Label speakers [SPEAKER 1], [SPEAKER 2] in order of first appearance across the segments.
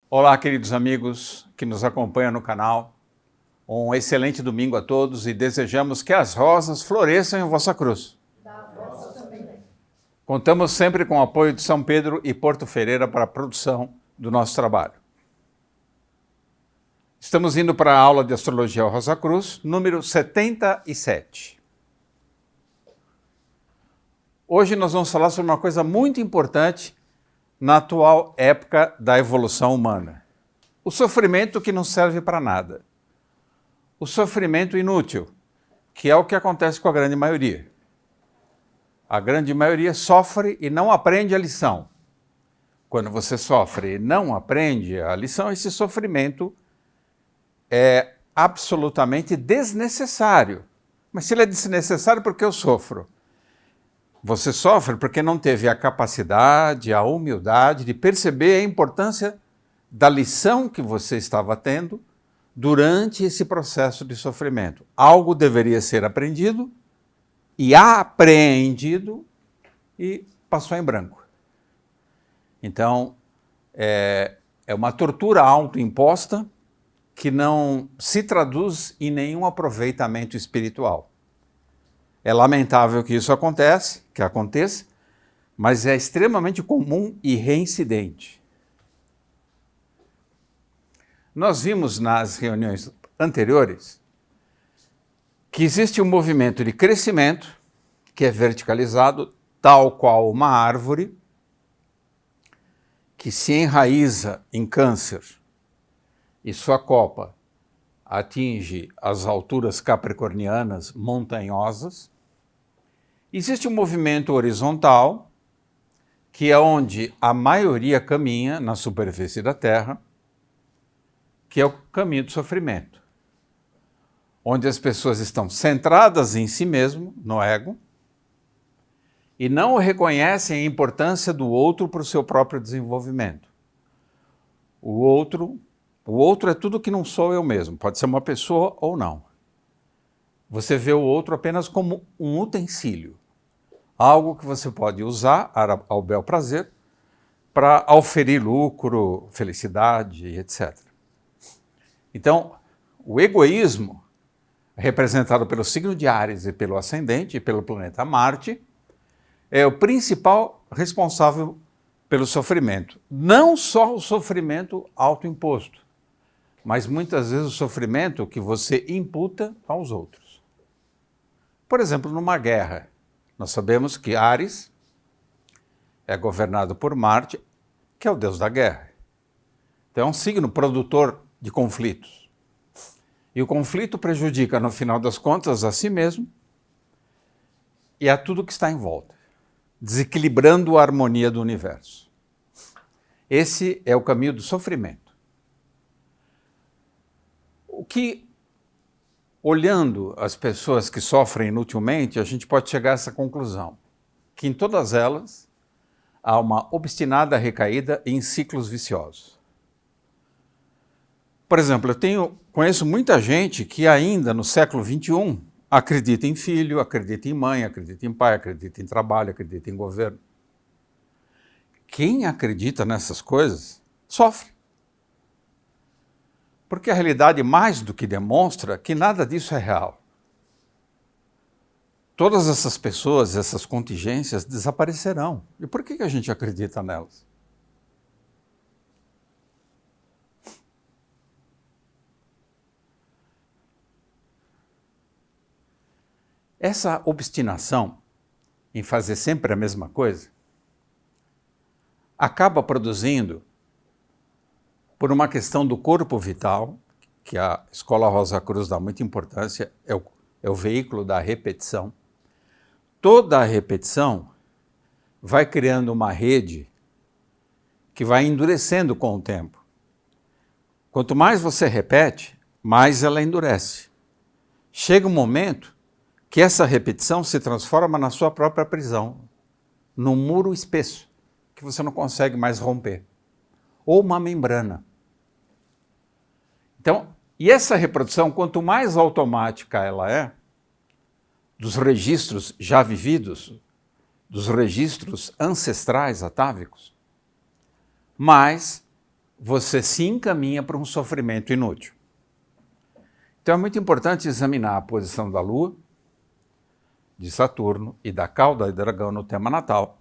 [SPEAKER 1] Olá, queridos amigos que nos acompanham no canal. Um excelente domingo a todos e desejamos que as rosas floresçam em vossa cruz. Contamos sempre com o apoio de São Pedro e Porto Ferreira para a produção do nosso trabalho. Estamos indo para a aula de Astrologia ao Rosa Cruz, número 77. Hoje nós vamos falar sobre uma coisa muito importante na atual época da evolução humana. O sofrimento que não serve para nada. O sofrimento inútil, que é o que acontece com a grande maioria. A grande maioria sofre e não aprende a lição. Quando você sofre e não aprende a lição, esse sofrimento é absolutamente desnecessário. Mas se ele é desnecessário, por que eu sofro? Você sofre porque não teve a capacidade, a humildade de perceber a importância da lição que você estava tendo durante esse processo de sofrimento. Algo deveria ser aprendido e apreendido e passou em branco. Então, é uma tortura autoimposta que não se traduz em nenhum aproveitamento espiritual. É lamentável que isso aconteça, mas é extremamente comum e reincidente. Nós vimos nas reuniões anteriores que existe um movimento de crescimento que é verticalizado, tal qual uma árvore que se enraiza em Câncer e sua copa atinge as alturas capricornianas montanhosas. Existe um movimento horizontal, que é onde a maioria caminha na superfície da Terra, que é o caminho do sofrimento, onde as pessoas estão centradas em si mesmo, no ego, e não reconhecem a importância do outro para o seu próprio desenvolvimento. O outro é tudo que não sou eu mesmo, pode ser uma pessoa ou não. Você vê o outro apenas como um utensílio, algo que você pode usar ao bel prazer para auferir lucro, felicidade, etc. Então, o egoísmo, representado pelo signo de Áries e pelo ascendente e pelo planeta Marte, é o principal responsável pelo sofrimento. Não só o sofrimento autoimposto, mas muitas vezes o sofrimento que você imputa aos outros. Por exemplo, numa guerra, nós sabemos que Áries é governado por Marte, que é o deus da guerra. Então é um signo produtor de conflitos. E o conflito prejudica, no final das contas, a si mesmo e a tudo que está em volta, desequilibrando a harmonia do universo. Esse é o caminho do sofrimento. O que, olhando as pessoas que sofrem inutilmente, a gente pode chegar a essa conclusão, que em todas elas há uma obstinada recaída em ciclos viciosos. Por exemplo, conheço muita gente que ainda no século XXI acredita em filho, acredita em mãe, acredita em pai, acredita em trabalho, acredita em governo. Quem acredita nessas coisas sofre. Porque a realidade mais do que demonstra que nada disso é real. Todas essas pessoas, essas contingências desaparecerão. E por que a gente acredita nelas? Essa obstinação em fazer sempre a mesma coisa acaba produzindo, por uma questão do corpo vital, que a Escola Rosa Cruz dá muita importância, é o veículo da repetição. Toda a repetição vai criando uma rede que vai endurecendo com o tempo. Quanto mais você repete, mais ela endurece. Chega um momento que essa repetição se transforma na sua própria prisão, num muro espesso, que você não consegue mais romper. Ou uma membrana. Então, e essa reprodução, quanto mais automática ela é, dos registros já vividos, dos registros ancestrais atávicos, mais você se encaminha para um sofrimento inútil. Então é muito importante examinar a posição da Lua, de Saturno e da cauda de dragão no tema natal,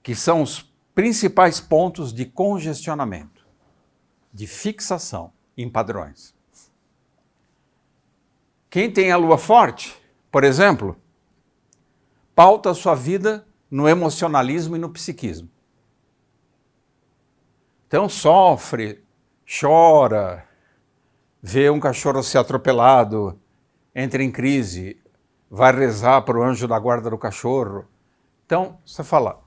[SPEAKER 1] que são os principais pontos de congestionamento, de fixação em padrões. Quem tem a Lua forte, por exemplo, pauta a sua vida no emocionalismo e no psiquismo. Então sofre, chora, vê um cachorro ser atropelado, entra em crise, vai rezar para o anjo da guarda do cachorro. Então, você fala,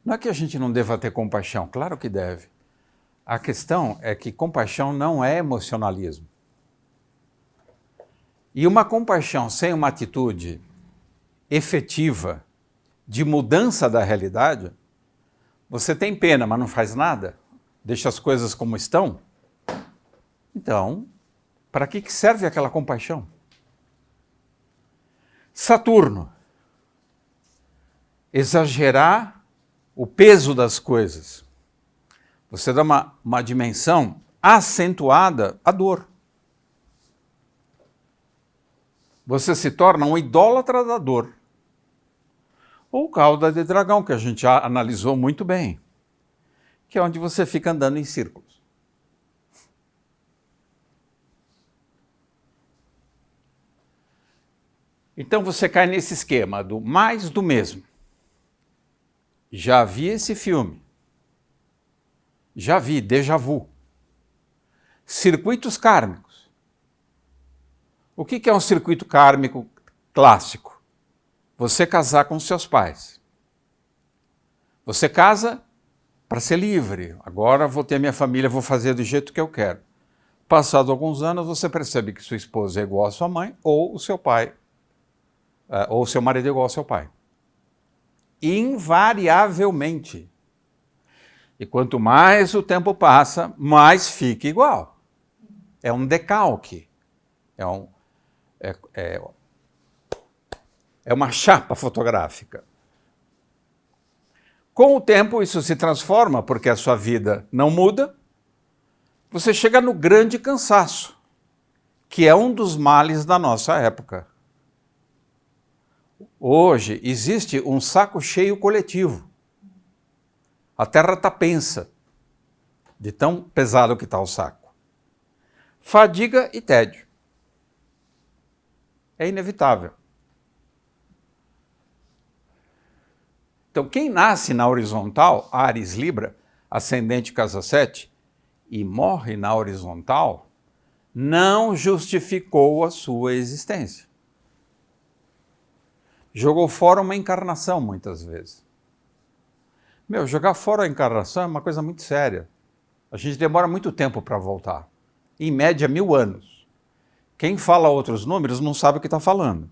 [SPEAKER 1] não é que a gente não deva ter compaixão, claro que deve. A questão é que compaixão não é emocionalismo. E uma compaixão sem uma atitude efetiva de mudança da realidade, você tem pena, mas não faz nada, deixa as coisas como estão. Então, para que serve aquela compaixão? Saturno. Exagerar o peso das coisas. Você dá uma dimensão acentuada à dor. Você se torna um idólatra da dor. Ou cauda de dragão, que a gente já analisou muito bem, que é onde você fica andando em círculos. Então você cai nesse esquema do mais do mesmo. Já vi esse filme. Já vi, déjà vu. Circuitos kármicos. O que é um circuito kármico clássico? Você casar com seus pais. Você casa para ser livre. Agora vou ter minha família, vou fazer do jeito que eu quero. Passado alguns anos, você percebe que sua esposa é igual à sua mãe ou o seu pai, ou o seu marido é igual ao seu pai. Invariavelmente. E quanto mais o tempo passa, mais fica igual. É um decalque. É uma chapa fotográfica. Com o tempo, isso se transforma, porque a sua vida não muda. Você chega no grande cansaço, que é um dos males da nossa época. Hoje existe um saco cheio coletivo. A Terra está pensa, de tão pesado que está o saco. Fadiga e tédio. É inevitável. Então, quem nasce na horizontal, Áries Libra, ascendente casa 7, e morre na horizontal, não justificou a sua existência. Jogou fora uma encarnação, muitas vezes. Jogar fora a encarnação é uma coisa muito séria. A gente demora muito tempo para voltar. Em média, 1000 anos. Quem fala outros números não sabe o que está falando.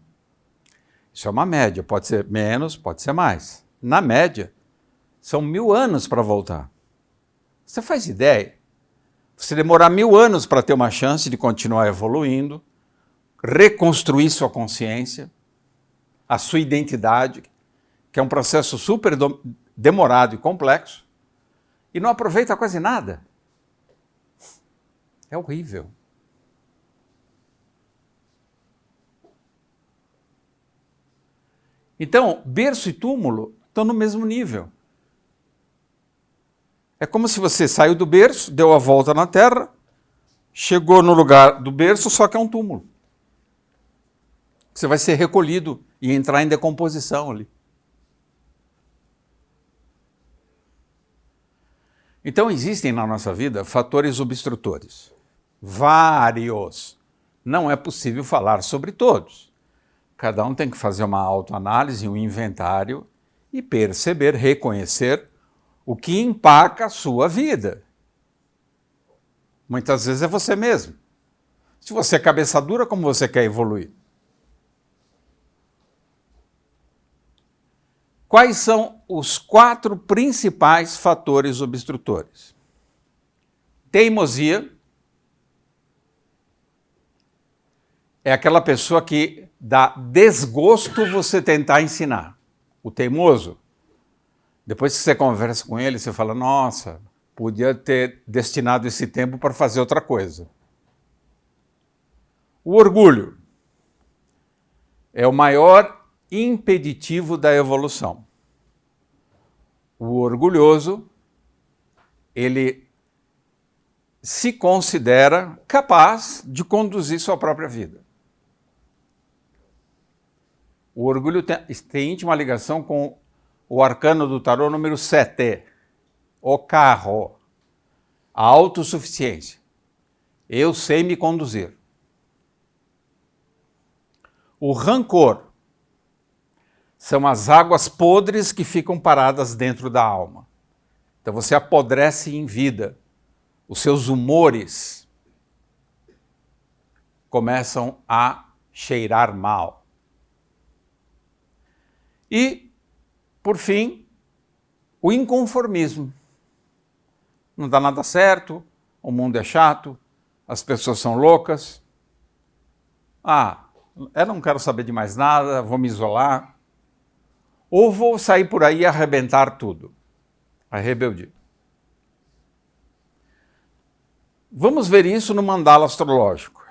[SPEAKER 1] Isso é uma média, pode ser menos, pode ser mais. Na média, são 1000 anos para voltar. Você faz ideia? Você demorar 1000 anos para ter uma chance de continuar evoluindo, reconstruir sua consciência, a sua identidade, que é um processo super demorado e complexo, e não aproveita quase nada. É horrível. Então, berço e túmulo estão no mesmo nível. É como se você saiu do berço, deu a volta na Terra, chegou no lugar do berço, só que é um túmulo. Você vai ser recolhido e entrar em decomposição ali. Então, existem na nossa vida fatores obstrutores. Vários. Não é possível falar sobre todos. Cada um tem que fazer uma autoanálise, um inventário e perceber, reconhecer o que empaca a sua vida. Muitas vezes é você mesmo. Se você é cabeça dura, como você quer evoluir? Quais são os 4 principais fatores obstrutores? Teimosia. É aquela pessoa que dá desgosto você tentar ensinar. O teimoso. Depois que você conversa com ele, você fala, nossa, podia ter destinado esse tempo para fazer outra coisa. O orgulho é o maior impeditivo da evolução. O orgulhoso, ele se considera capaz de conduzir sua própria vida. O orgulho tem íntima ligação com o arcano do tarô número 7, o carro, a autossuficiência. Eu sei me conduzir. O rancor são as águas podres que ficam paradas dentro da alma. Então você apodrece em vida. Os seus humores começam a cheirar mal. E, por fim, o inconformismo. Não dá nada certo, o mundo é chato, as pessoas são loucas. Eu não quero saber de mais nada, vou me isolar. Ou vou sair por aí e arrebentar tudo. A rebeldia. Vamos ver isso no mandala astrológico.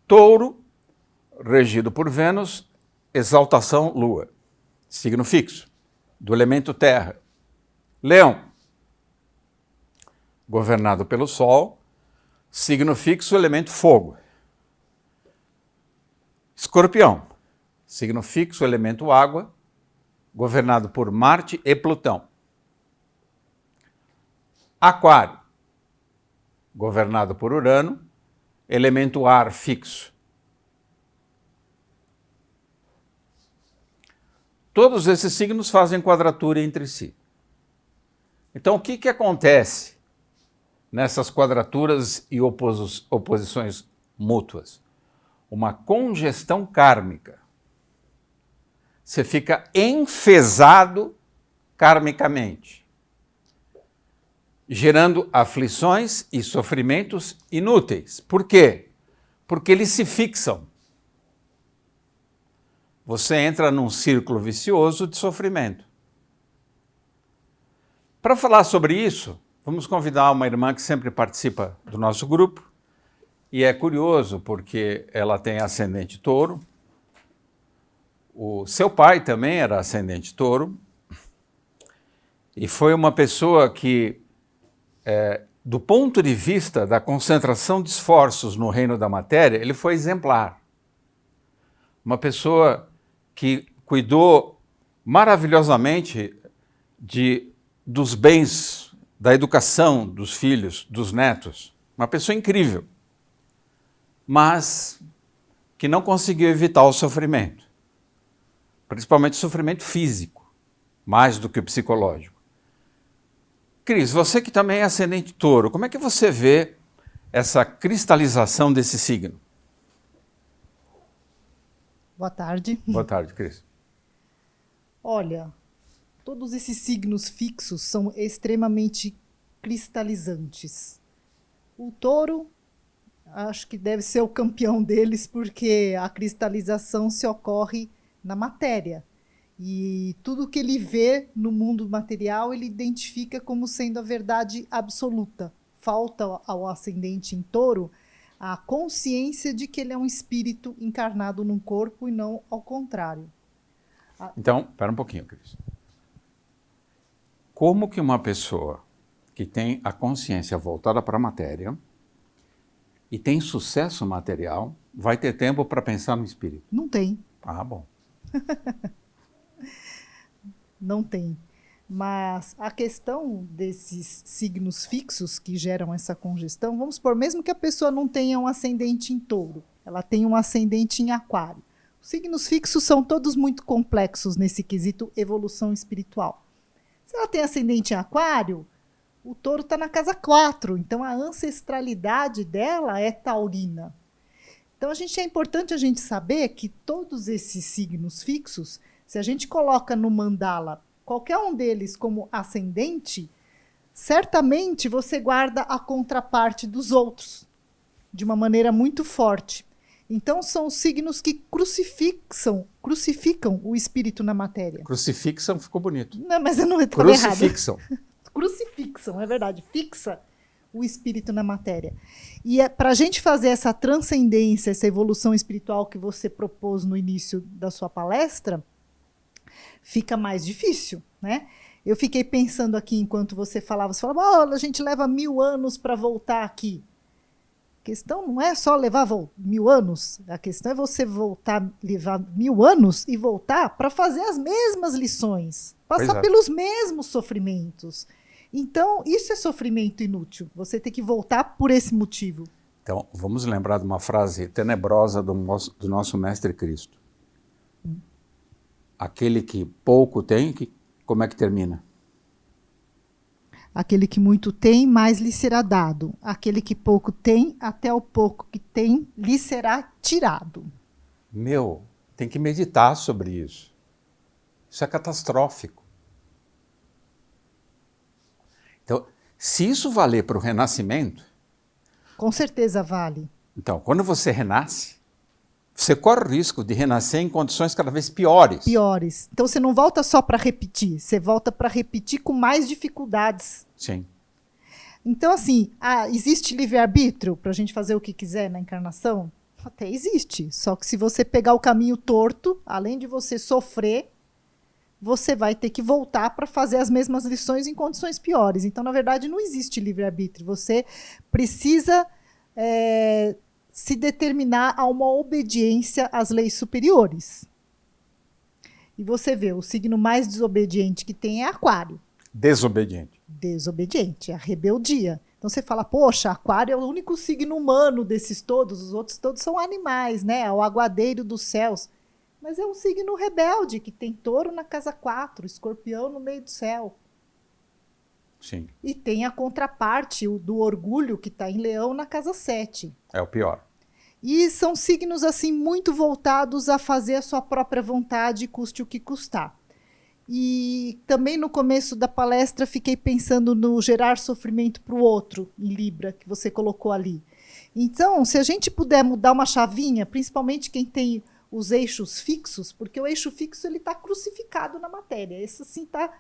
[SPEAKER 1] Touro, regido por Vênus, exaltação Lua. Signo fixo, do elemento terra. Leão, governado pelo Sol, signo fixo, elemento fogo. Escorpião, signo fixo, elemento água, governado por Marte e Plutão. Aquário, governado por Urano, elemento ar fixo. Todos esses signos fazem quadratura entre si. Então, o que acontece nessas quadraturas e oposições mútuas? Uma congestão kármica. Você fica enfesado karmicamente, gerando aflições e sofrimentos inúteis. Por quê? Porque eles se fixam. Você entra num círculo vicioso de sofrimento. Para falar sobre isso, vamos convidar uma irmã que sempre participa do nosso grupo, e é curioso porque ela tem ascendente touro, o seu pai também era ascendente touro, e foi uma pessoa que, do ponto de vista da concentração de esforços no reino da matéria, ele foi exemplar. Uma pessoa que cuidou maravilhosamente dos bens, da educação dos filhos, dos netos. Uma pessoa incrível, mas que não conseguiu evitar o sofrimento, principalmente o sofrimento físico, mais do que o psicológico. Cris, você que também é ascendente touro, como é que você vê essa cristalização desse signo?
[SPEAKER 2] Boa tarde.
[SPEAKER 1] Boa tarde, Cris.
[SPEAKER 2] Olha, todos esses signos fixos são extremamente cristalizantes. O touro, acho que deve ser o campeão deles, porque a cristalização se ocorre na matéria. E tudo que ele vê no mundo material, ele identifica como sendo a verdade absoluta. Falta ao ascendente em touro a consciência de que ele é um espírito encarnado num corpo e não ao contrário.
[SPEAKER 1] Então, espera um pouquinho, Cris. Como que uma pessoa que tem a consciência voltada para a matéria e tem sucesso material vai ter tempo para pensar no espírito?
[SPEAKER 2] Não tem.
[SPEAKER 1] Ah, bom.
[SPEAKER 2] Não tem. Mas a questão desses signos fixos que geram essa congestão, vamos supor, mesmo que a pessoa não tenha um ascendente em touro, ela tem um ascendente em aquário. Os signos fixos são todos muito complexos nesse quesito evolução espiritual. Se ela tem ascendente em aquário, o touro está na casa 4, então a ancestralidade dela é taurina. Então é importante a gente saber que todos esses signos fixos, se a gente coloca no mandala qualquer um deles como ascendente, certamente você guarda a contraparte dos outros, de uma maneira muito forte. Então, são os signos que crucifixam crucificam o espírito na matéria.
[SPEAKER 1] Crucifixam ficou bonito.
[SPEAKER 2] Não, mas eu não falei errado.
[SPEAKER 1] Crucifixam.
[SPEAKER 2] Crucifixam, é verdade. Fixa o espírito na matéria. E para a gente fazer essa transcendência, essa evolução espiritual que você propôs no início da sua palestra, fica mais difícil, né? Eu fiquei pensando aqui enquanto você falava, a gente leva 1000 anos para voltar aqui. A questão não é só levar 1000 anos, a questão é você voltar, levar 1000 anos e voltar para fazer as mesmas lições, passar pelos mesmos sofrimentos. Então, isso é sofrimento inútil. Você tem que voltar por esse motivo.
[SPEAKER 1] Então, vamos lembrar de uma frase tenebrosa do nosso Mestre Cristo. Aquele que pouco tem, como é que termina?
[SPEAKER 2] Aquele que muito tem, mais lhe será dado. Aquele que pouco tem, até o pouco que tem, lhe será tirado.
[SPEAKER 1] Tem que meditar sobre isso. Isso é catastrófico. Então, se isso valer para o renascimento...
[SPEAKER 2] Com certeza vale.
[SPEAKER 1] Então, quando você renasce, você corre o risco de renascer em condições cada vez piores.
[SPEAKER 2] Piores. Então, você não volta só para repetir, você volta para repetir com mais dificuldades.
[SPEAKER 1] Sim.
[SPEAKER 2] Então, assim, existe livre-arbítrio para a gente fazer o que quiser na encarnação? Até existe. Só que se você pegar o caminho torto, além de você sofrer, você vai ter que voltar para fazer as mesmas lições em condições piores. Então, na verdade, não existe livre-arbítrio. Você precisa se determinar a uma obediência às leis superiores. E você vê, o signo mais desobediente que tem é Aquário.
[SPEAKER 1] Desobediente.
[SPEAKER 2] Desobediente, a rebeldia. Então você fala, poxa, Aquário é o único signo humano desses todos, os outros todos são animais, né? É o aguadeiro dos céus. Mas é um signo rebelde, que tem Touro na casa 4, Escorpião no meio do céu.
[SPEAKER 1] Sim.
[SPEAKER 2] E tem a contraparte, o do orgulho, que está em Leão na casa 7.
[SPEAKER 1] É o pior.
[SPEAKER 2] E são signos assim muito voltados a fazer a sua própria vontade, custe o que custar. E também no começo da palestra fiquei pensando no gerar sofrimento para o outro, em Libra, que você colocou ali. Então, se a gente puder mudar uma chavinha, principalmente quem tem os eixos fixos, porque o eixo fixo ele está crucificado na matéria. Esse assim está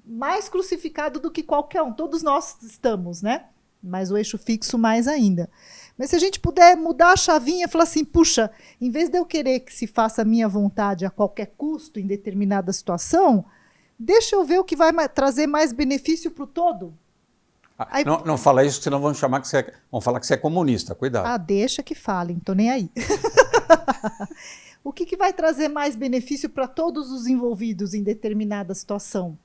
[SPEAKER 2] mais crucificado do que qualquer um. Todos nós estamos, né? Mas o eixo fixo mais ainda. Mas se a gente puder mudar a chavinha e falar assim, puxa, em vez de eu querer que se faça a minha vontade a qualquer custo em determinada situação, deixa eu ver o que vai trazer mais benefício para o todo.
[SPEAKER 1] Aí, não fala isso, senão vão falar que você é comunista, cuidado.
[SPEAKER 2] Deixa que falem, tô nem aí. O que vai trazer mais benefício para todos os envolvidos em determinada situação?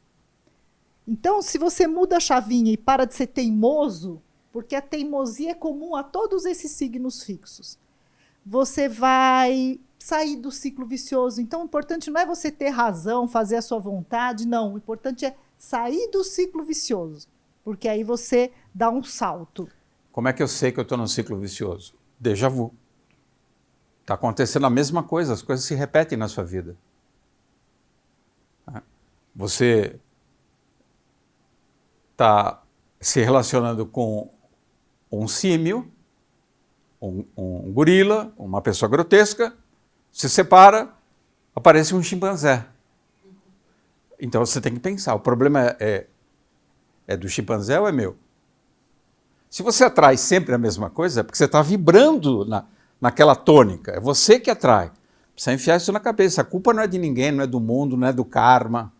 [SPEAKER 2] Então, se você muda a chavinha e para de ser teimoso, porque a teimosia é comum a todos esses signos fixos, você vai sair do ciclo vicioso. Então, o importante não é você ter razão, fazer a sua vontade, não. O importante é sair do ciclo vicioso, porque aí você dá um salto.
[SPEAKER 1] Como é que eu sei que eu estou num ciclo vicioso? Déjà vu. Está acontecendo a mesma coisa, as coisas se repetem na sua vida. Você está se relacionando com um símio, um gorila, uma pessoa grotesca, se separa, aparece um chimpanzé. Então você tem que pensar, o problema é do chimpanzé ou é meu? Se você atrai sempre a mesma coisa, é porque você está vibrando naquela tônica, é você que atrai. Precisa enfiar isso na cabeça, a culpa não é de ninguém, não é do mundo, não é do karma,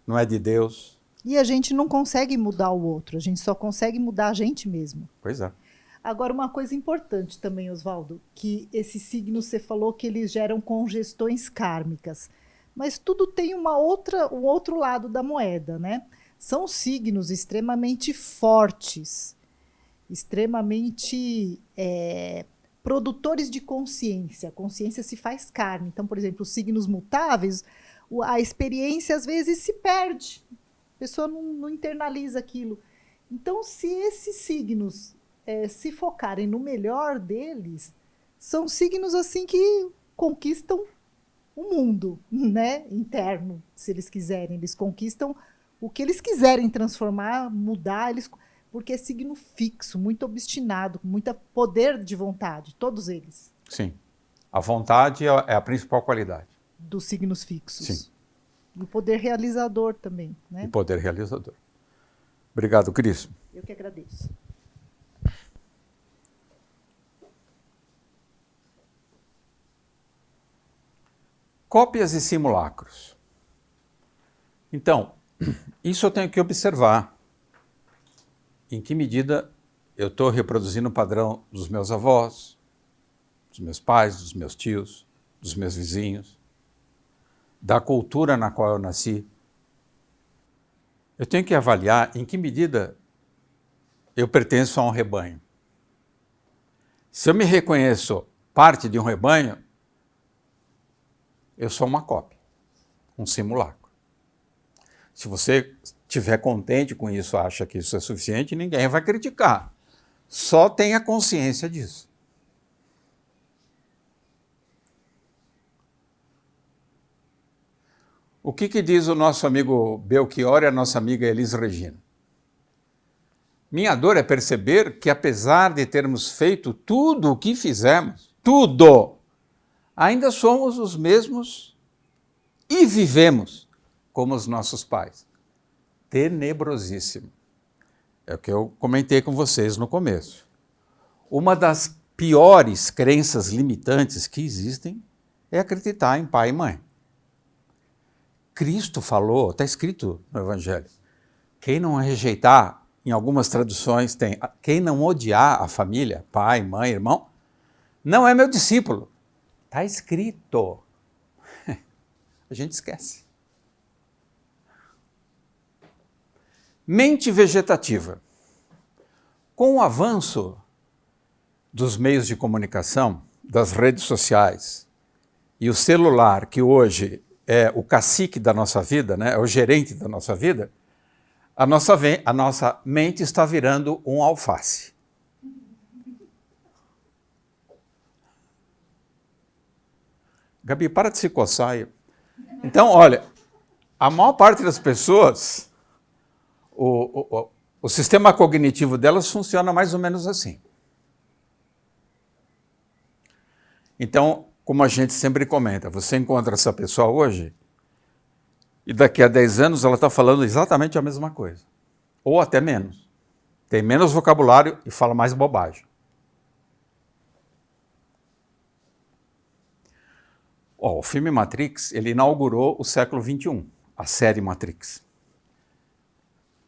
[SPEAKER 1] não é de Deus.
[SPEAKER 2] E a gente não consegue mudar o outro, a gente só consegue mudar a gente mesmo.
[SPEAKER 1] Pois é.
[SPEAKER 2] Agora, uma coisa importante também, Oswaldo, que esses signos, você falou que eles geram congestões kármicas, mas tudo tem um outro lado da moeda, né? São signos extremamente fortes, extremamente produtores de consciência. A consciência se faz carne. Então, por exemplo, os signos mutáveis, a experiência às vezes se perde. A pessoa não internaliza aquilo. Então, se esses signos se focarem no melhor deles, são signos assim que conquistam o mundo, né, interno, se eles quiserem. Eles conquistam o que eles quiserem transformar, mudar, porque é signo fixo, muito obstinado, com muito poder de vontade, todos eles.
[SPEAKER 1] Sim. A vontade é a principal qualidade.
[SPEAKER 2] dos signos fixos.
[SPEAKER 1] Sim.
[SPEAKER 2] E o poder realizador também, né?
[SPEAKER 1] E poder realizador. Obrigado, Cris.
[SPEAKER 2] Eu que agradeço.
[SPEAKER 1] Cópias e simulacros. Então, isso eu tenho que observar. Em que medida eu estou reproduzindo o padrão dos meus avós, dos meus pais, dos meus tios, dos meus vizinhos, da cultura na qual eu nasci. Eu tenho que avaliar em que medida eu pertenço a um rebanho. Se eu me reconheço parte de um rebanho, eu sou uma cópia, um simulacro. Se você estiver contente com isso, acha que isso é suficiente, ninguém vai criticar. Só tenha consciência disso. O que diz o nosso amigo Belchior e a nossa amiga Elis Regina? Minha dor é perceber que, apesar de termos feito tudo o que fizemos, tudo, ainda somos os mesmos e vivemos como os nossos pais. Tenebrosíssimo. É o que eu comentei com vocês no começo. Uma das piores crenças limitantes que existem é acreditar em pai e mãe. Cristo falou, está escrito no Evangelho, quem não rejeitar, em algumas traduções tem, quem não odiar a família, pai, mãe, irmão, não é meu discípulo. Está escrito. A gente esquece. Mente vegetativa. Com o avanço dos meios de comunicação, das redes sociais e o celular, que hoje é o cacique da nossa vida, né, é o gerente da nossa vida, a nossa mente está virando um alface. Gabi, para de se coçar aí. Então, olha, a maior parte das pessoas, o sistema cognitivo delas funciona mais ou menos assim. Então, como a gente sempre comenta, você encontra essa pessoa hoje e daqui a 10 anos ela está falando exatamente a mesma coisa. Ou até menos. Tem menos vocabulário e fala mais bobagem. O filme Matrix, ele inaugurou o século XXI, a série Matrix.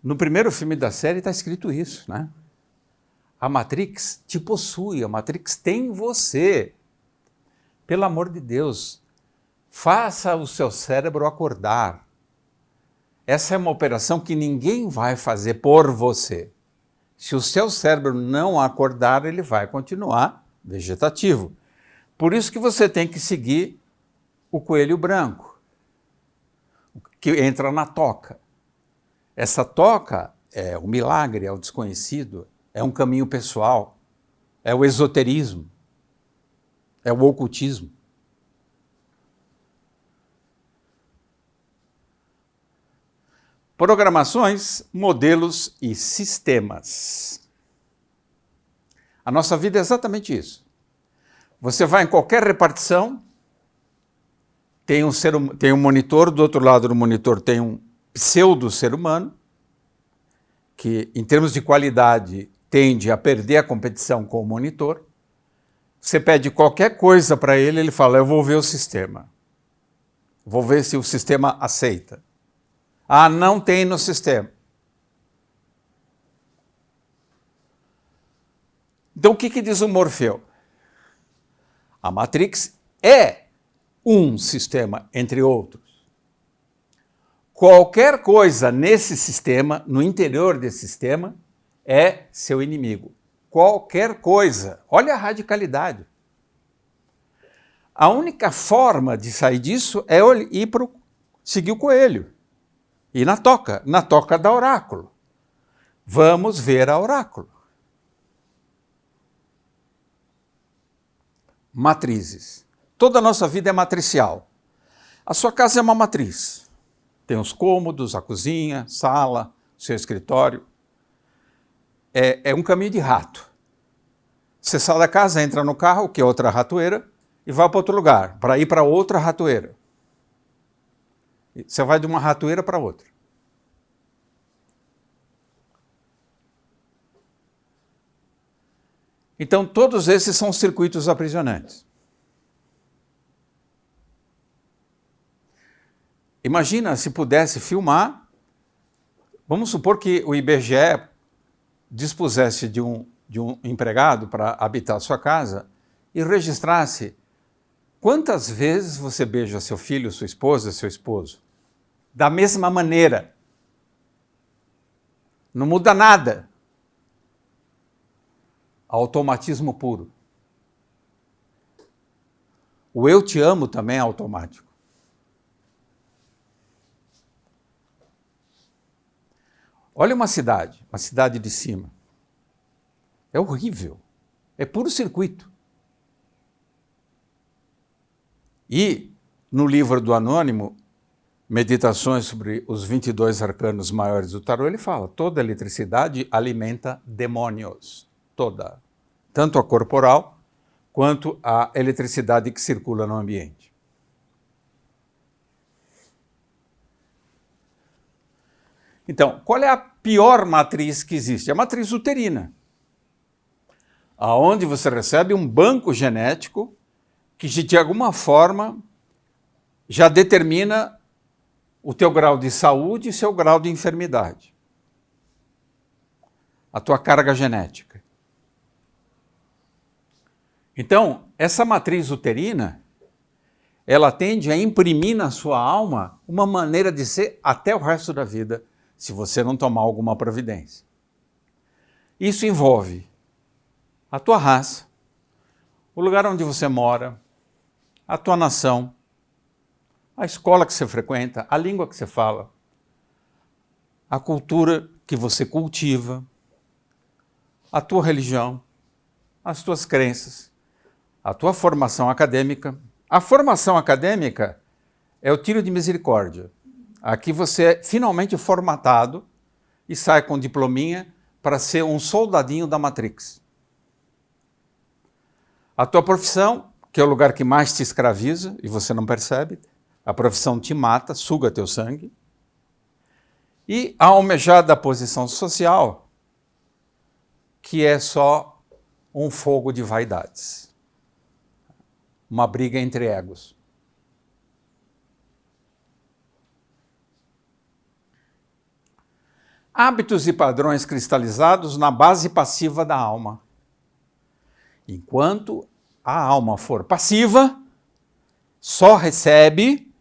[SPEAKER 1] No primeiro filme da série está escrito isso, né? A Matrix te possui, a Matrix tem você. Pelo amor de Deus, faça o seu cérebro acordar. Essa é uma operação que ninguém vai fazer por você. Se o seu cérebro não acordar, ele vai continuar vegetativo. Por isso que você tem que seguir o coelho branco, que entra na toca. Essa toca é o milagre, é o desconhecido, é um caminho pessoal, é o esoterismo, é o ocultismo. Programações, modelos e sistemas. A nossa vida é exatamente isso. Você vai em qualquer repartição, tem um monitor, do outro lado do monitor tem um pseudo-ser humano, que em termos de qualidade tende a perder a competição com o monitor. Você pede qualquer coisa para ele, ele fala, eu vou ver o sistema. Vou ver se o sistema aceita. Ah, não tem no sistema. Então o que diz o Morfeu? A Matrix é um sistema, entre outros. Qualquer coisa nesse sistema, no interior desse sistema, é seu inimigo. Qualquer coisa. Olha a radicalidade. A única forma de sair disso é seguir o coelho. E na toca da oráculo. Vamos ver a oráculo. Matrizes. Toda a nossa vida é matricial. A sua casa é uma matriz. Tem os cômodos, a cozinha, sala, seu escritório. É um caminho de rato. Você sai da casa, entra no carro, que é outra ratoeira, e vai para outro lugar, para ir para outra ratoeira. Você vai de uma ratoeira para outra. Então, todos esses são circuitos aprisionantes. Imagina se pudesse filmar, vamos supor que o IBGE dispusesse de um empregado para habitar a sua casa e registrasse quantas vezes você beija seu filho, sua esposa, seu esposo. Da mesma maneira. Não muda nada. Automatismo puro. O eu te amo também é automático. Olha uma cidade de cima. É horrível. É puro circuito. E, no livro do Anônimo, Meditações sobre os 22 arcanos maiores do tarô, ele fala, toda eletricidade alimenta demônios. Toda. Tanto a corporal, quanto a eletricidade que circula no ambiente. Então, qual é a pior matriz que existe? A matriz uterina. Aonde você recebe um banco genético que, de alguma forma, já determina o teu grau de saúde e seu grau de enfermidade. A tua carga genética. Então, essa matriz uterina, ela tende a imprimir na sua alma uma maneira de ser até o resto da vida, se você não tomar alguma providência. Isso envolve a tua raça, o lugar onde você mora, a tua nação, a escola que você frequenta, a língua que você fala, a cultura que você cultiva, a tua religião, as tuas crenças, a tua formação acadêmica. A formação acadêmica é o tiro de misericórdia. Aqui você é finalmente formatado e sai com diplominha para ser um soldadinho da Matrix. A tua profissão, que é o lugar que mais te escraviza e você não percebe, a profissão te mata, suga teu sangue. E a almejada posição social, que é só um fogo de vaidades. Uma briga entre egos. Hábitos e padrões cristalizados na base passiva da alma. Enquanto a alma for passiva, só recebe,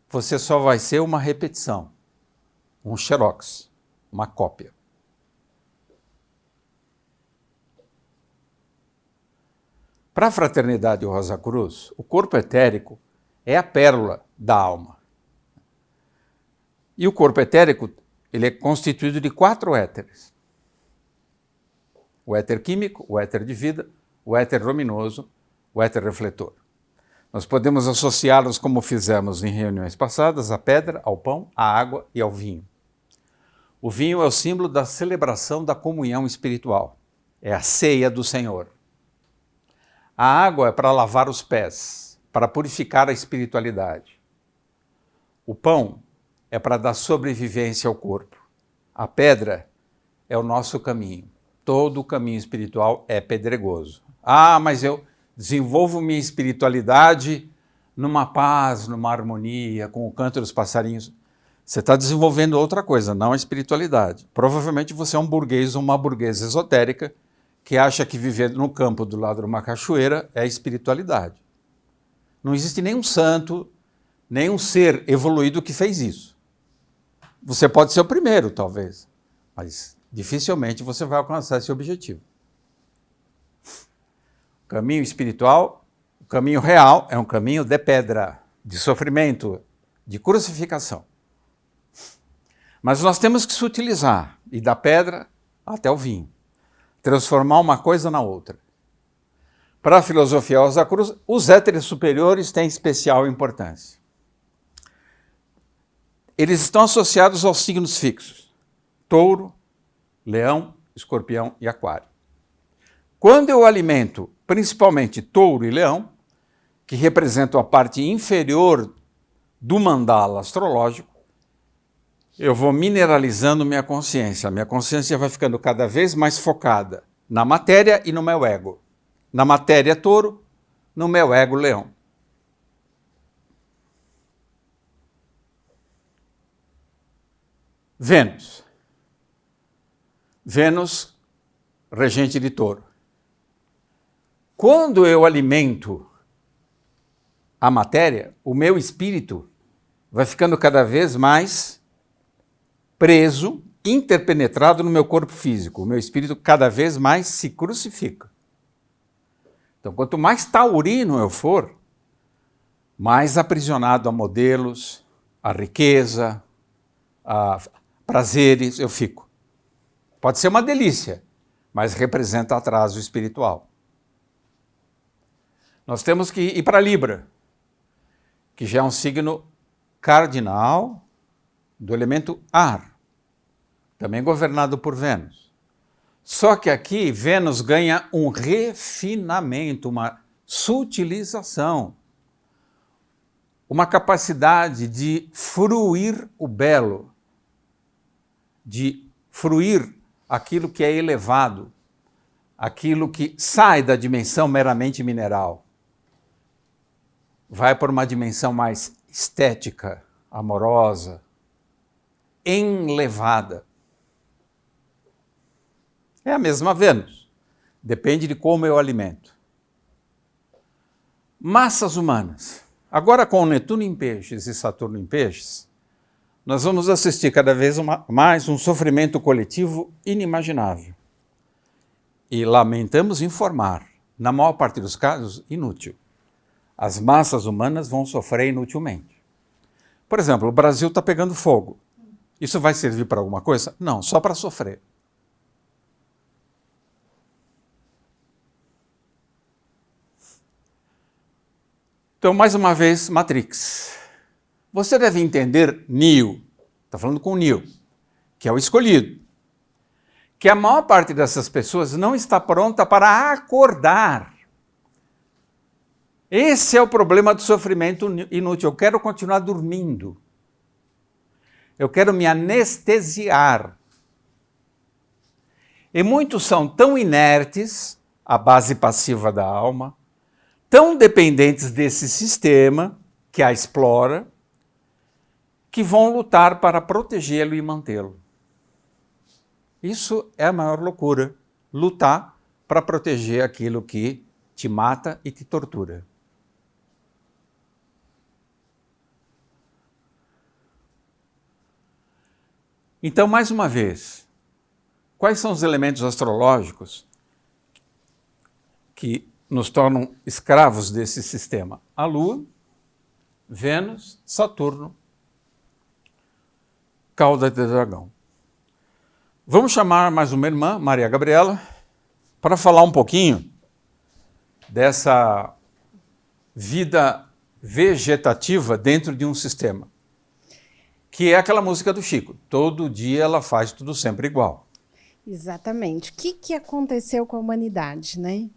[SPEAKER 1] você só vai ser uma repetição, um xerox, uma cópia. Para a Fraternidade Rosa Cruz, o corpo etérico é a pérola da alma. E o corpo etérico, ele é constituído de 4 éteres. O éter químico, o éter de vida, o éter luminoso, o éter refletor. Nós podemos associá-los, como fizemos em reuniões passadas, à pedra, ao pão, à água e ao vinho. O vinho é o símbolo da celebração da comunhão espiritual. É a ceia do Senhor. A água é para lavar os pés, para purificar a espiritualidade. O pão é para dar sobrevivência ao corpo. A pedra é o nosso caminho. Todo o caminho espiritual é pedregoso. Ah, mas eu desenvolvo minha espiritualidade numa paz, numa harmonia, com o canto dos passarinhos. Você está desenvolvendo outra coisa, não a espiritualidade. Provavelmente você é um burguês ou uma burguesa esotérica que acha que viver no campo do lado de uma cachoeira é espiritualidade. Não existe nenhum santo, nenhum ser evoluído que fez isso. Você pode ser o primeiro, talvez, mas dificilmente você vai alcançar esse objetivo. O caminho espiritual, o caminho real, é um caminho de pedra, de sofrimento, de crucificação. Mas nós temos que se utilizar, e da pedra até o vinho. Transformar uma coisa na outra. Para a filosofia Rosa Cruz, os éteres superiores têm especial importância. Eles estão associados aos signos fixos: touro, leão, escorpião e aquário. Quando eu alimento principalmente touro e leão, que representam a parte inferior do mandala astrológico, eu vou mineralizando minha consciência. A minha consciência vai ficando cada vez mais focada na matéria e no meu ego. Na matéria, touro, no meu ego, leão. Vênus. Vênus, regente de touro. Quando eu alimento a matéria, o meu espírito vai ficando cada vez mais preso, interpenetrado no meu corpo físico. O meu espírito cada vez mais se crucifica. Então, quanto mais taurino eu for, mais aprisionado a modelos, a riqueza, a prazeres eu fico. Pode ser uma delícia, mas representa atraso espiritual. Nós temos que ir para Libra, que já é um signo cardinal do elemento ar, também governado por Vênus. Só que aqui Vênus ganha um refinamento, uma sutilização, uma capacidade de fruir o belo, de fruir aquilo que é elevado, aquilo que sai da dimensão meramente mineral. Vai para uma dimensão mais estética, amorosa, enlevada. É a mesma Vênus, depende de como eu alimento. Massas humanas. Agora com Netuno em Peixes e Saturno em Peixes, nós vamos assistir cada vez mais um sofrimento coletivo inimaginável. E lamentamos informar, na maior parte dos casos, inútil. As massas humanas vão sofrer inutilmente. Por exemplo, o Brasil está pegando fogo. Isso vai servir para alguma coisa? Não, só para sofrer. Então, mais uma vez, Matrix. Você deve entender Neo, está falando com Neo, que é o escolhido, que a maior parte dessas pessoas não está pronta para acordar. Esse é o problema do sofrimento inútil. Eu quero continuar dormindo. Eu quero me anestesiar. E muitos são tão inertes, a base passiva da alma, tão dependentes desse sistema que a explora, que vão lutar para protegê-lo e mantê-lo. Isso é a maior loucura, lutar para proteger aquilo que te mata e te tortura. Então, mais uma vez, quais são os elementos astrológicos que nos tornam escravos desse sistema? A Lua, Vênus, Saturno, cauda de dragão. Vamos chamar mais uma irmã, Maria Gabriela, para falar um pouquinho dessa vida vegetativa dentro de um sistema, que é aquela música do Chico, todo dia ela faz tudo sempre igual.
[SPEAKER 3] Exatamente. O que aconteceu com a humanidade, né?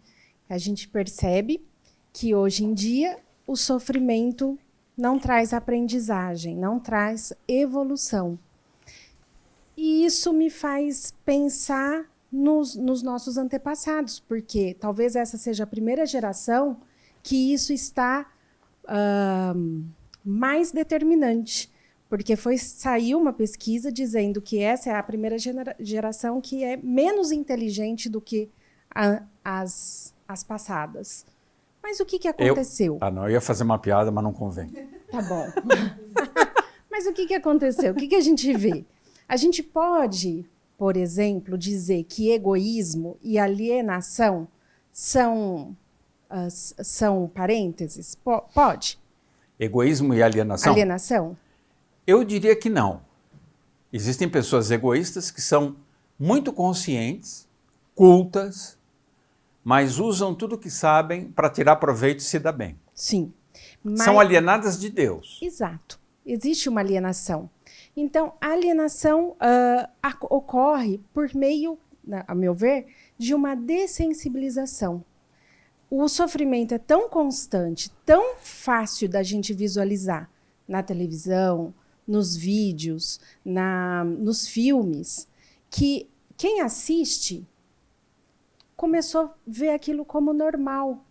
[SPEAKER 3] A gente percebe que hoje em dia o sofrimento não traz aprendizagem, não traz evolução. E isso me faz pensar nos nossos antepassados, porque talvez essa seja a primeira geração que isso está mais determinante. Porque saiu uma pesquisa dizendo que essa é a primeira geração que é menos inteligente do que as passadas. Mas o que aconteceu?
[SPEAKER 1] Eu ia fazer uma piada, mas não convém.
[SPEAKER 3] Tá bom. Mas o que aconteceu? O que a gente vê? A gente pode, por exemplo, dizer que egoísmo e alienação são parênteses? Pode?
[SPEAKER 1] Egoísmo e alienação?
[SPEAKER 3] Alienação?
[SPEAKER 1] Eu diria que não. Existem pessoas egoístas que são muito conscientes, cultas, mas usam tudo o que sabem para tirar proveito e se dar bem.
[SPEAKER 3] Sim.
[SPEAKER 1] São alienadas de Deus.
[SPEAKER 3] Exato. Existe uma alienação. Então, a alienação ocorre por meio, a meu ver, de uma dessensibilização. O sofrimento é tão constante, tão fácil da gente visualizar, na televisão, nos vídeos, nos filmes, que quem assiste começou a ver aquilo como normal.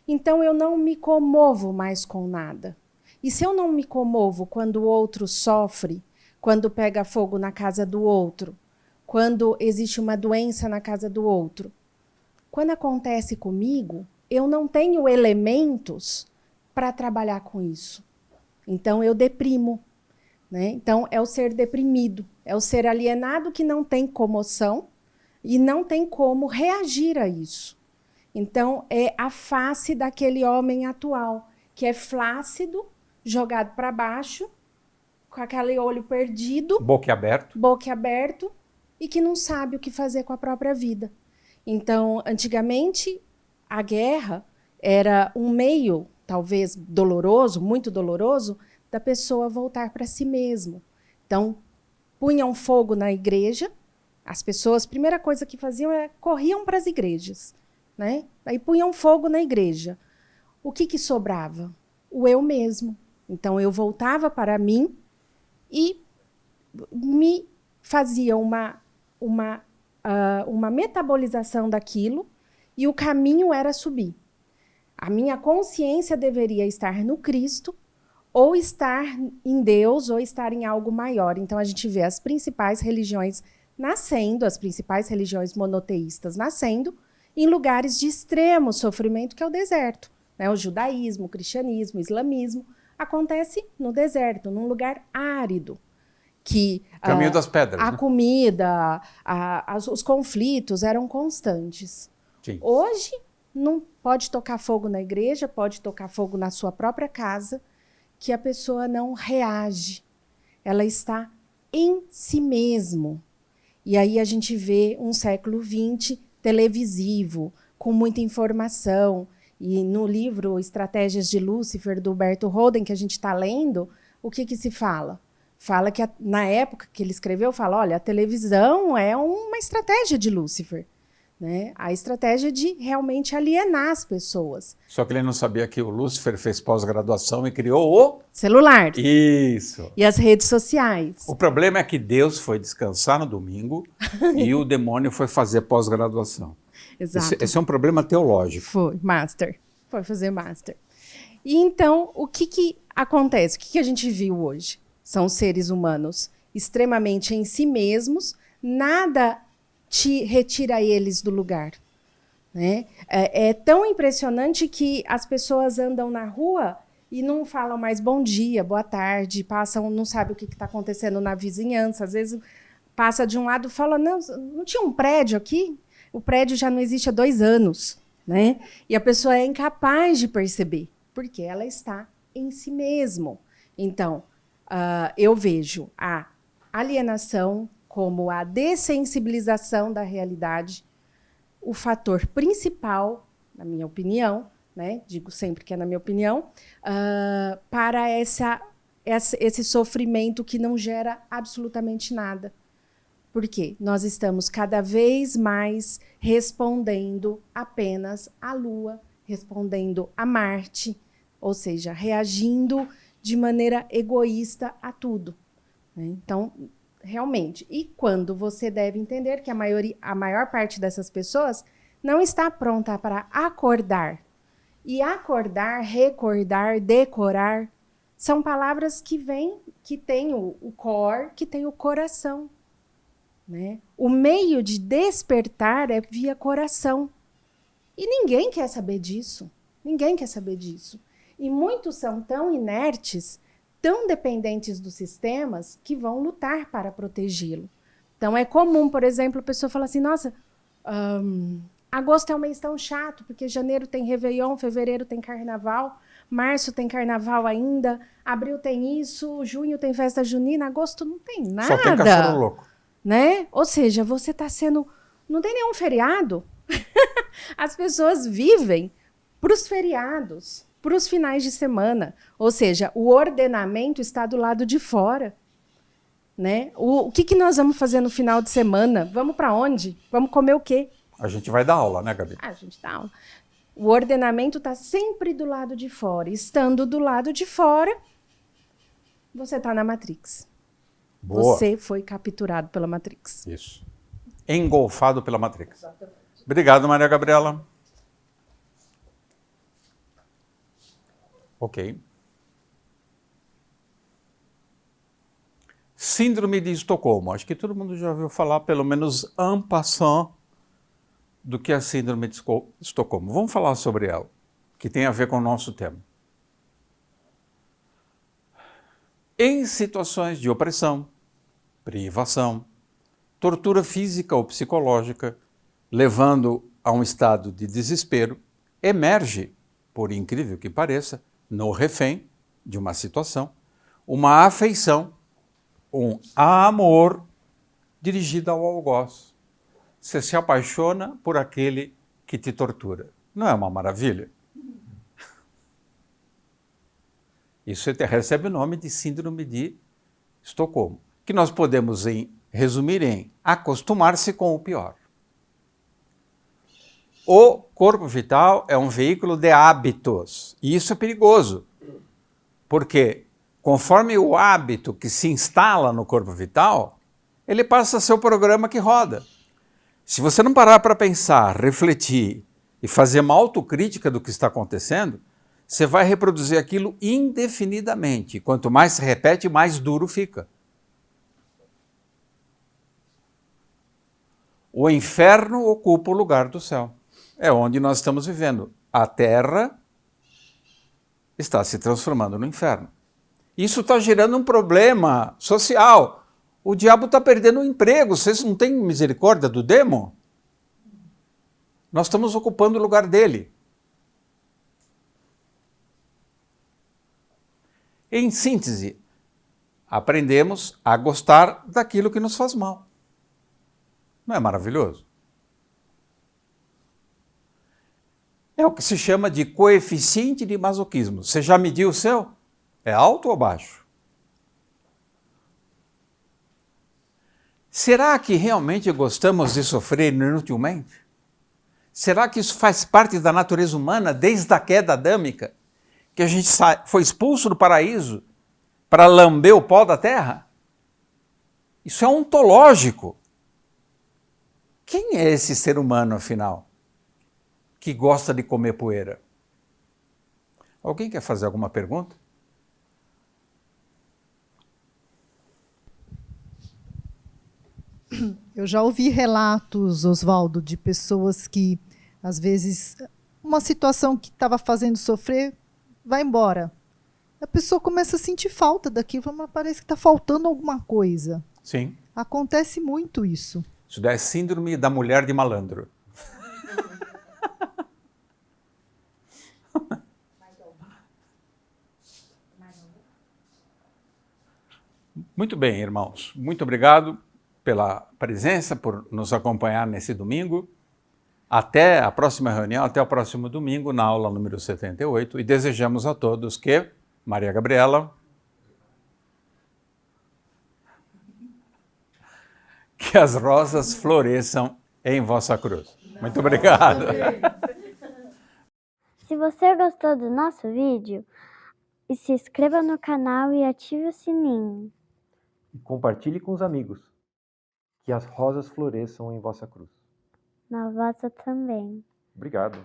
[SPEAKER 3] Então, eu não me comovo mais com nada. E se eu não me comovo quando o outro sofre, quando pega fogo na casa do outro, quando existe uma doença na casa do outro, quando acontece comigo, eu não tenho elementos para trabalhar com isso. Então, eu deprimo. Né? Então, é o ser deprimido, é o ser alienado que não tem comoção e não tem como reagir a isso. Então, é a face daquele homem atual, que é flácido, jogado para baixo, com aquele olho perdido, boquiaberto, e que não sabe o que fazer com a própria vida. Então, antigamente, a guerra era um meio, talvez doloroso, muito doloroso, da pessoa voltar para si mesmo. Então, punham fogo na igreja, as pessoas, a primeira coisa que faziam é corriam para as igrejas. Né? Aí punham fogo na igreja. O que sobrava? O eu mesmo. Então, eu voltava para mim e me fazia uma metabolização daquilo, e o caminho era subir. A minha consciência deveria estar no Cristo, ou estar em Deus, ou estar em algo maior. Então, a gente vê as principais religiões nascendo, as principais religiões monoteístas nascendo, em lugares de extremo sofrimento, que é o deserto. Né? O judaísmo, o cristianismo, o islamismo, acontece no deserto, num lugar árido. Que,
[SPEAKER 1] Caminho das pedras.
[SPEAKER 3] A comida, os conflitos eram constantes.
[SPEAKER 1] Sim.
[SPEAKER 3] Hoje, não pode tocar fogo na igreja, pode tocar fogo na sua própria casa, que a pessoa não reage. Ela está em si mesmo. E aí a gente vê um século XX televisivo, com muita informação. E no livro Estratégias de Lúcifer, do Berto Roden, que a gente está lendo, o que se fala? Fala que, na época que ele escreveu, fala, olha, a televisão é uma estratégia de Lúcifer. Né? A estratégia de realmente alienar as pessoas.
[SPEAKER 1] Só que ele não sabia que o Lúcifer fez pós-graduação e criou o...
[SPEAKER 3] celular.
[SPEAKER 1] Isso.
[SPEAKER 3] E as redes sociais.
[SPEAKER 1] O problema é que Deus foi descansar no domingo e o demônio foi fazer pós-graduação.
[SPEAKER 3] Exato.
[SPEAKER 1] Esse é um problema teológico.
[SPEAKER 3] Foi, master. Foi fazer master. E então, o que acontece? O que a gente viu hoje? São seres humanos extremamente em si mesmos, nada te retira eles do lugar. Né? É tão impressionante que as pessoas andam na rua e não falam mais bom dia, boa tarde, passam, não sabe o que está acontecendo na vizinhança. Às vezes passa de um lado e fala, não tinha um prédio aqui? O prédio já não existe há 2 anos. Né? E a pessoa é incapaz de perceber, porque ela está em si mesmo. Então, eu vejo a alienação como a dessensibilização da realidade, o fator principal, na minha opinião, né, digo sempre que é na minha opinião, para esse sofrimento que não gera absolutamente nada. Por quê? Nós estamos cada vez mais respondendo apenas à Lua, respondendo a Marte, ou seja, reagindo de maneira egoísta a tudo. Né? Então, realmente, e quando você deve entender que a maior parte dessas pessoas não está pronta para acordar. E acordar, recordar, decorar, são palavras que têm o core, que tem o coração. Né? O meio de despertar é via coração. E ninguém quer saber disso. Ninguém quer saber disso. E muitos são tão inertes, tão dependentes dos sistemas, que vão lutar para protegê-lo. Então, é comum, por exemplo, a pessoa falar assim, nossa, agosto é um mês tão chato, porque janeiro tem Réveillon, fevereiro tem Carnaval, março tem Carnaval ainda, abril tem isso, junho tem festa junina, agosto não tem nada.
[SPEAKER 1] Só tem cachorro louco.
[SPEAKER 3] Né? Ou seja, você está sendo... Não tem nenhum feriado. As pessoas vivem para os feriados, para os finais de semana. Ou seja, o ordenamento está do lado de fora. Né? O que nós vamos fazer no final de semana? Vamos para onde? Vamos comer o quê?
[SPEAKER 1] A gente vai dar aula, né, Gabi?
[SPEAKER 3] A gente dá aula. O ordenamento está sempre do lado de fora. Estando do lado de fora, Você está na Matrix.
[SPEAKER 1] Boa.
[SPEAKER 3] Você foi capturado pela Matrix.
[SPEAKER 1] Isso. Engolfado pela Matrix. Exatamente. Obrigado, Maria Gabriela. Ok. Síndrome de Estocolmo. Acho que todo mundo já ouviu falar, pelo menos en passant, do que é a Síndrome de Estocolmo. Vamos falar sobre ela, que tem a ver com o nosso tema. Em situações de opressão, privação, tortura física ou psicológica, levando a um estado de desespero, emerge, por incrível que pareça, no refém de uma situação, uma afeição, um amor dirigido ao algoz. Você se apaixona por aquele que te tortura. Não é uma maravilha? Isso recebe o nome de Síndrome de Estocolmo, que nós podemos resumir em acostumar-se com o pior. O corpo vital é um veículo de hábitos, e isso é perigoso, porque conforme o hábito que se instala no corpo vital, ele passa a ser o programa que roda. Se você não parar para pensar, refletir e fazer uma autocrítica do que está acontecendo, você vai reproduzir aquilo indefinidamente. Quanto mais se repete, mais duro fica. O inferno ocupa o lugar do céu. É onde nós estamos vivendo. A Terra está se transformando no inferno. Isso está gerando um problema social. O diabo está perdendo o emprego. Vocês não têm misericórdia do demo? Nós estamos ocupando o lugar dele. Em síntese, aprendemos a gostar daquilo que nos faz mal. Não é maravilhoso? É o que se chama de coeficiente de masoquismo. Você já mediu o seu? É alto ou baixo? Será que realmente gostamos de sofrer inutilmente? Será que isso faz parte da natureza humana desde a queda adâmica? Que a gente foi expulso do paraíso para lamber o pó da terra? Isso é ontológico. Quem é esse ser humano, afinal, que gosta de comer poeira? Alguém quer fazer alguma pergunta?
[SPEAKER 2] Eu já ouvi relatos, Oswaldo, de pessoas que, às vezes, uma situação que estava fazendo sofrer, vai embora. A pessoa começa a sentir falta daquilo, mas parece que está faltando alguma coisa.
[SPEAKER 1] Sim.
[SPEAKER 2] Acontece muito isso.
[SPEAKER 1] Isso daí é síndrome da mulher de malandro. Muito bem, irmãos. Muito obrigado pela presença, por nos acompanhar nesse domingo. Até a próxima reunião, até o próximo domingo, na aula número 78. E desejamos a todos que, Maria Gabriela, que as rosas floresçam em vossa cruz. Muito obrigado.
[SPEAKER 4] Se você gostou do nosso vídeo, se inscreva no canal e ative o sininho.
[SPEAKER 5] E compartilhe com os amigos. Que as rosas floresçam em vossa cruz.
[SPEAKER 4] Na vossa também.
[SPEAKER 5] Obrigado.